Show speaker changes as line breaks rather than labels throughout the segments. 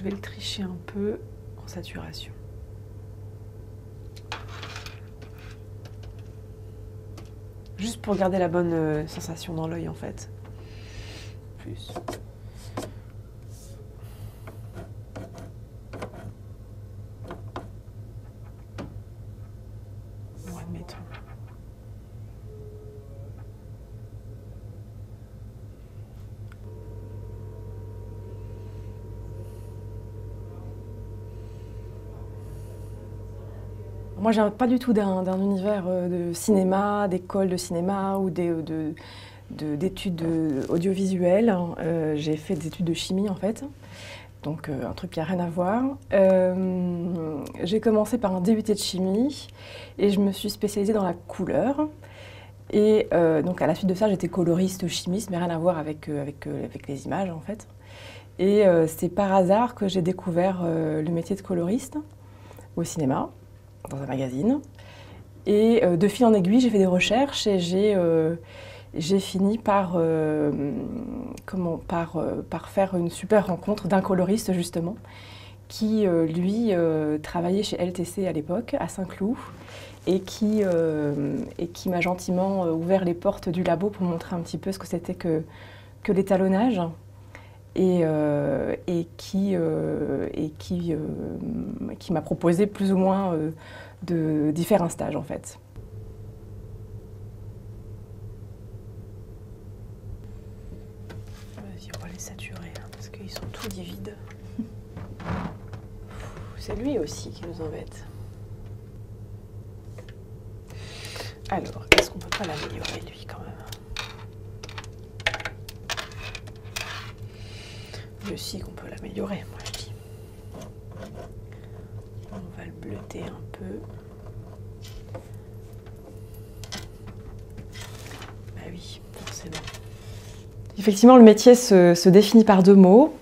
vais le tricher un peu en saturation. Juste pour garder la bonne sensation dans l'œil en fait. Plus. Bon, admettons. Moi, je viens pas du tout d'un univers de cinéma, d'école de cinéma ou d'études audiovisuelles. J'ai fait des études de chimie en fait, donc un truc qui n'a rien à voir. J'ai commencé par un DUT de chimie et je me suis spécialisée dans la couleur. Et donc à la suite de ça, j'étais coloriste chimiste, mais rien à voir avec les images en fait. Et c'est par hasard que j'ai découvert le métier de coloriste au cinéma, dans un magazine. Et de fil en aiguille, j'ai fait des recherches et j'ai fini par faire une super rencontre d'un coloriste justement, qui lui travaillait chez LTC à l'époque, à Saint-Cloud, et qui m'a gentiment ouvert les portes du labo pour montrer un petit peu ce que c'était que l'étalonnage. Et qui m'a proposé plus ou moins d'y faire un stage en fait. Vas-y, on va les saturer hein, parce qu'ils sont tous livides. C'est lui aussi qui nous embête. Alors, est-ce qu'on peut pas l'améliorer lui quand même? Je sais qu'on peut l'améliorer, moi je dis. On va le bleuter un peu. Bah oui, forcément. Effectivement, le métier se définit par deux mots,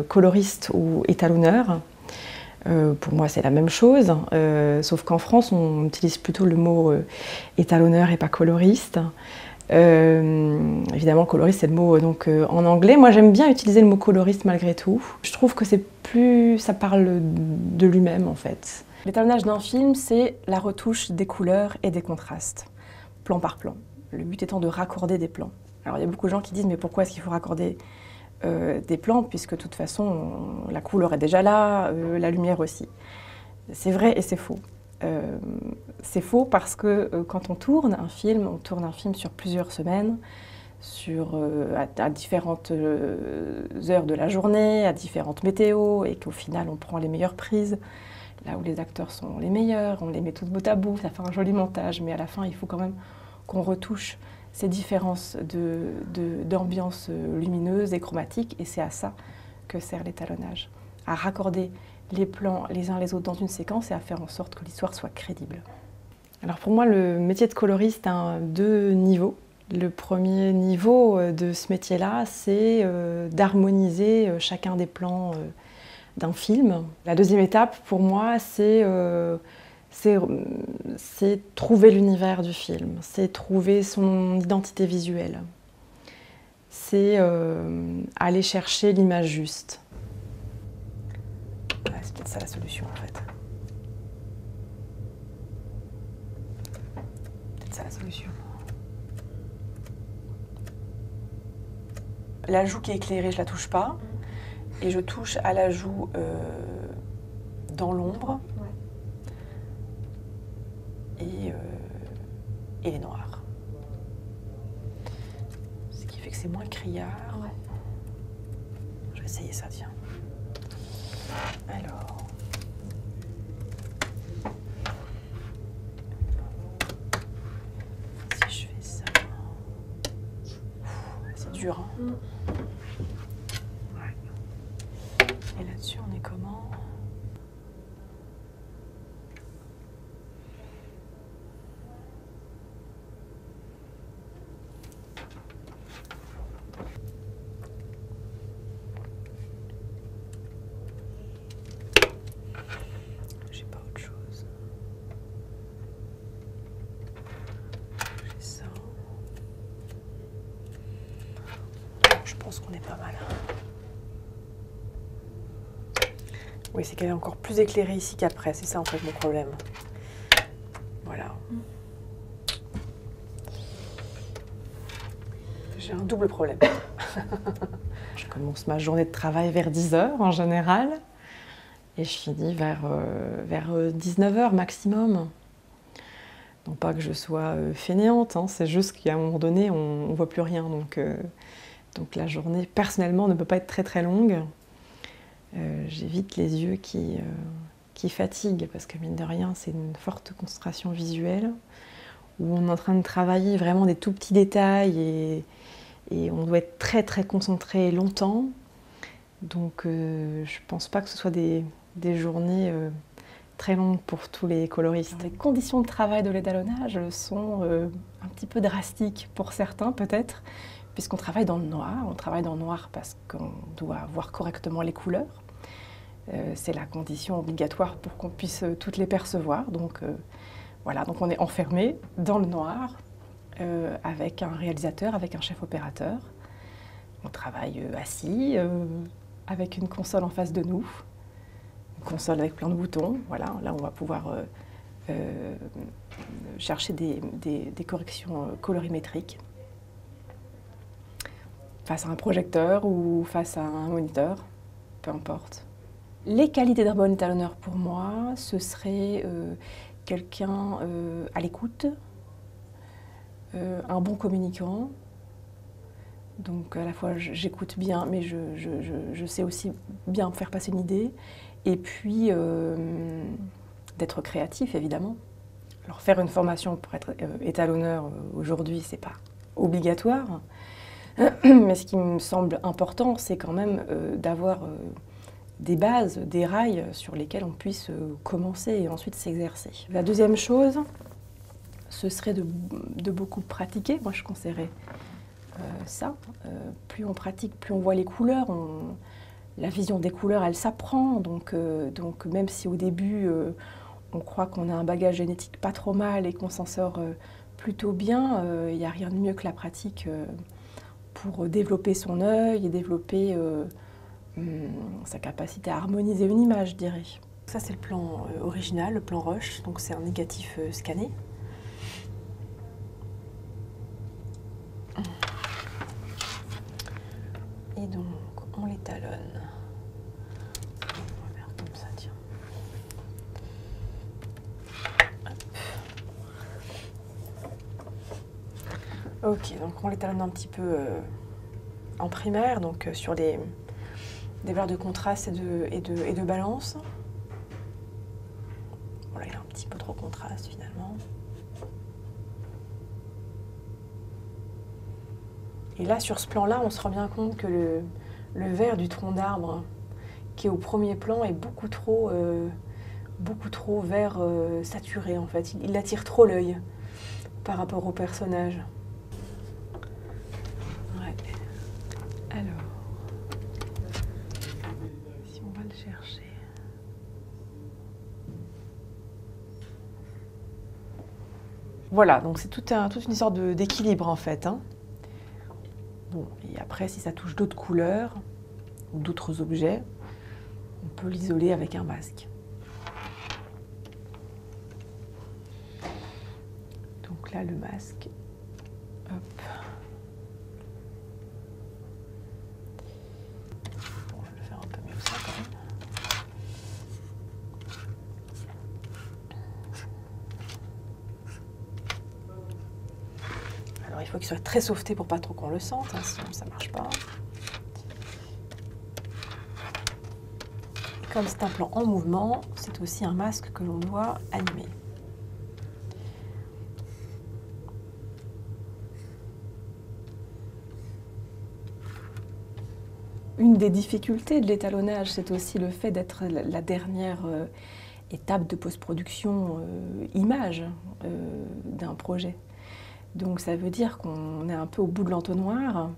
coloriste ou étalonneur. Pour moi, c'est la même chose, sauf qu'en France, on utilise plutôt le mot étalonneur et pas coloriste. Évidemment, coloriste, c'est le mot donc, en anglais. Moi, j'aime bien utiliser le mot coloriste malgré tout. Je trouve que ça parle de lui-même, en fait. L'étalonnage d'un film, c'est la retouche des couleurs et des contrastes, plan par plan. Le but étant de raccorder des plans. Alors, il y a beaucoup de gens qui disent, mais pourquoi est-ce qu'il faut raccorder des plans, puisque de toute façon, la couleur est déjà là, la lumière aussi. C'est vrai et c'est faux. C'est faux parce que quand on tourne un film sur plusieurs semaines, à différentes heures de la journée, à différentes météos, et qu'au final on prend les meilleures prises, là où les acteurs sont les meilleurs, on les met toutes bout à bout, ça fait un joli montage, mais à la fin il faut quand même qu'on retouche ces différences d'ambiance lumineuse et chromatique, et c'est à ça que sert l'étalonnage, à raccorder les plans les uns les autres dans une séquence et à faire en sorte que l'histoire soit crédible. Alors pour moi, le métier de coloriste a deux niveaux. Le premier niveau de ce métier-là, c'est d'harmoniser chacun des plans d'un film. La deuxième étape, pour moi, c'est trouver l'univers du film, c'est trouver son identité visuelle, c'est aller chercher l'image juste. Ouais, c'est peut-être ça la solution en fait. Peut-être ça la solution. La joue qui est éclairée, je la touche pas. Et je touche à la joue dans l'ombre. Ouais. Et les noirs. Ce qui fait que c'est moins criard. Ouais. Je vais essayer ça, tiens. Alors. Si je fais ça. C'est dur, hein. Ouais. Et là-dessus, on est comment? J'ai pas autre chose. J'ai ça. Je pense qu'on est pas mal. Oui, c'est qu'elle est encore plus éclairée ici qu'après, c'est ça en fait mon problème. Voilà. J'ai un double problème. Je commence ma journée de travail vers 10 h en général et je finis vers 19 h maximum. Non pas que je sois fainéante, hein, c'est juste qu'à un moment donné, on ne voit plus rien. Donc la journée, personnellement, ne peut pas être très très longue. J'ai vite les yeux qui fatiguent parce que mine de rien, c'est une forte concentration visuelle où on est en train de travailler vraiment des tout petits détails et on doit être très très concentré longtemps. Donc je pense pas que ce soit des journées très longues pour tous les coloristes. Les conditions de travail de l'étalonnage sont un petit peu drastiques pour certains peut-être, puisqu'on travaille dans le noir. On travaille dans le noir parce qu'on doit voir correctement les couleurs. C'est la condition obligatoire pour qu'on puisse toutes les percevoir. Donc voilà, donc on est enfermé dans le noir avec un réalisateur, avec un chef opérateur. On travaille assis, avec une console en face de nous, une console avec plein de boutons. Voilà, là on va pouvoir chercher des corrections colorimétriques face à un projecteur ou face à un moniteur, peu importe. Les qualités d'un bon étalonneur pour moi, ce serait quelqu'un à l'écoute, un bon communicant. Donc à la fois j'écoute bien, mais je sais aussi bien faire passer une idée. Et puis d'être créatif, évidemment. Alors faire une formation pour être étalonneur aujourd'hui, c'est pas obligatoire. Mais ce qui me semble important, c'est quand même d'avoir des bases, des rails sur lesquels on puisse commencer et ensuite s'exercer. La deuxième chose, ce serait de beaucoup pratiquer. Moi, je conseillerais ça. Plus on pratique, plus on voit les couleurs. La vision des couleurs, elle s'apprend. Donc même si au début, on croit qu'on a un bagage génétique pas trop mal et qu'on s'en sort plutôt bien, il n'y a rien de mieux que la pratique pour développer son œil et développer sa capacité à harmoniser une image, je dirais. Ça, c'est le plan original, le plan Roche. Donc c'est un négatif scanné. Et donc, on l'étalonne. On va faire comme ça, tiens. Hop. Ok, donc on l'étalonne un petit peu en primaire, donc sur des valeurs de contraste et de balance. Voilà, il y a un petit peu trop contraste finalement. Et là, sur ce plan-là, on se rend bien compte que le vert du tronc d'arbre qui est au premier plan est beaucoup trop vert saturé en fait. Il attire trop l'œil par rapport au personnage. Ouais. Alors, si on va le chercher. Voilà, donc c'est toute une sorte d'équilibre en fait. Hein. Bon, et après, si ça touche d'autres couleurs ou d'autres objets, on peut l'isoler avec un masque. Donc là, le masque, hop. Bon, je vais le faire un peu mieux que ça quand même. Alors il faut qu'il soit très sauveté pour pas trop qu'on le sente, hein, sinon ça marche pas. Et comme c'est un plan en mouvement, c'est aussi un masque que l'on doit animer. Une des difficultés de l'étalonnage, c'est aussi le fait d'être la dernière étape de post-production image d'un projet. Donc ça veut dire qu'on est un peu au bout de l'entonnoir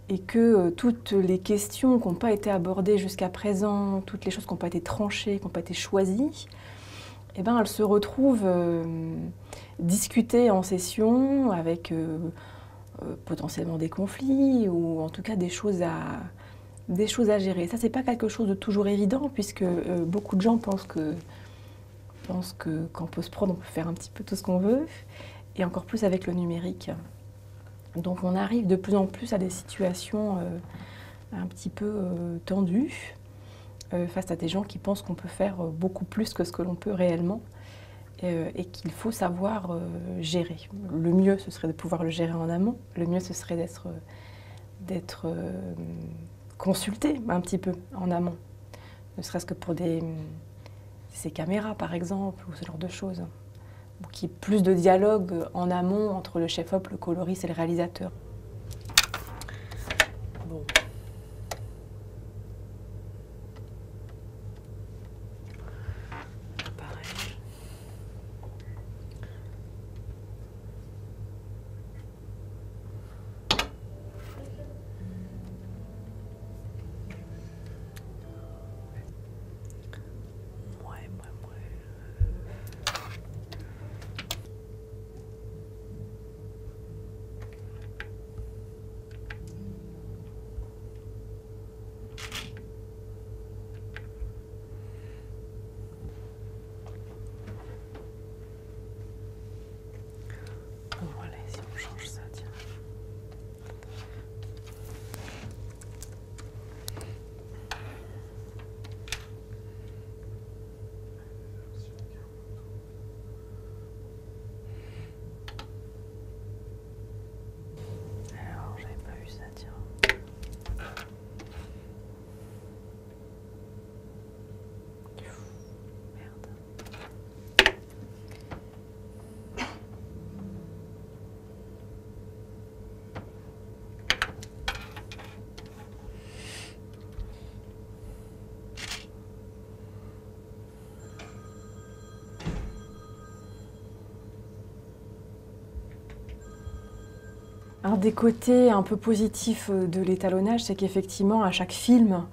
et que toutes les questions qui n'ont pas été abordées jusqu'à présent, toutes les choses qui n'ont pas été tranchées, qui n'ont pas été choisies, eh ben, elles se retrouvent discutées en session avec potentiellement des conflits ou en tout cas des choses des choses à gérer. Ça, c'est pas quelque chose de toujours évident, puisque beaucoup de gens pensent que qu'en post-prod, on peut faire un petit peu tout ce qu'on veut, et encore plus avec le numérique. Donc on arrive de plus en plus à des situations un petit peu tendues, face à des gens qui pensent qu'on peut faire beaucoup plus que ce que l'on peut réellement, et qu'il faut savoir gérer. Le mieux, ce serait de pouvoir le gérer en amont. Le mieux, ce serait d'être consulté un petit peu en amont, ne serait-ce que pour ces caméras par exemple, ou ce genre de choses, pour qu'il y ait plus de dialogue en amont entre le chef-op, le coloriste et le réalisateur. Bon. Pareil. Bon, allez, si on change ça, tiens. Alors, j'avais pas vu ça, tiens. Un des côtés un peu positifs de l'étalonnage, c'est qu'effectivement, à chaque film,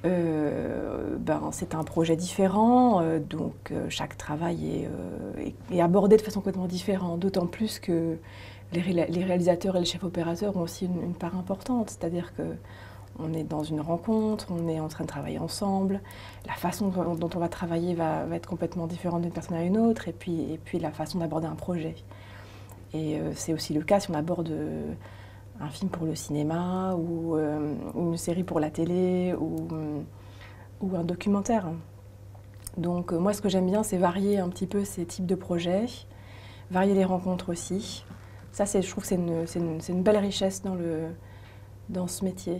c'est un projet différent, donc chaque travail est abordé de façon complètement différente, d'autant plus que les réalisateurs et les chefs opérateurs ont aussi une part importante, c'est-à-dire qu'on est dans une rencontre, on est en train de travailler ensemble, la façon dont on va travailler va être complètement différente d'une personne à une autre, et puis la façon d'aborder un projet. Et c'est aussi le cas si on aborde un film pour le cinéma ou une série pour la télé ou un documentaire. Donc moi, ce que j'aime bien, c'est varier un petit peu ces types de projets, varier les rencontres aussi. Ça, je trouve que c'est une belle richesse dans ce métier.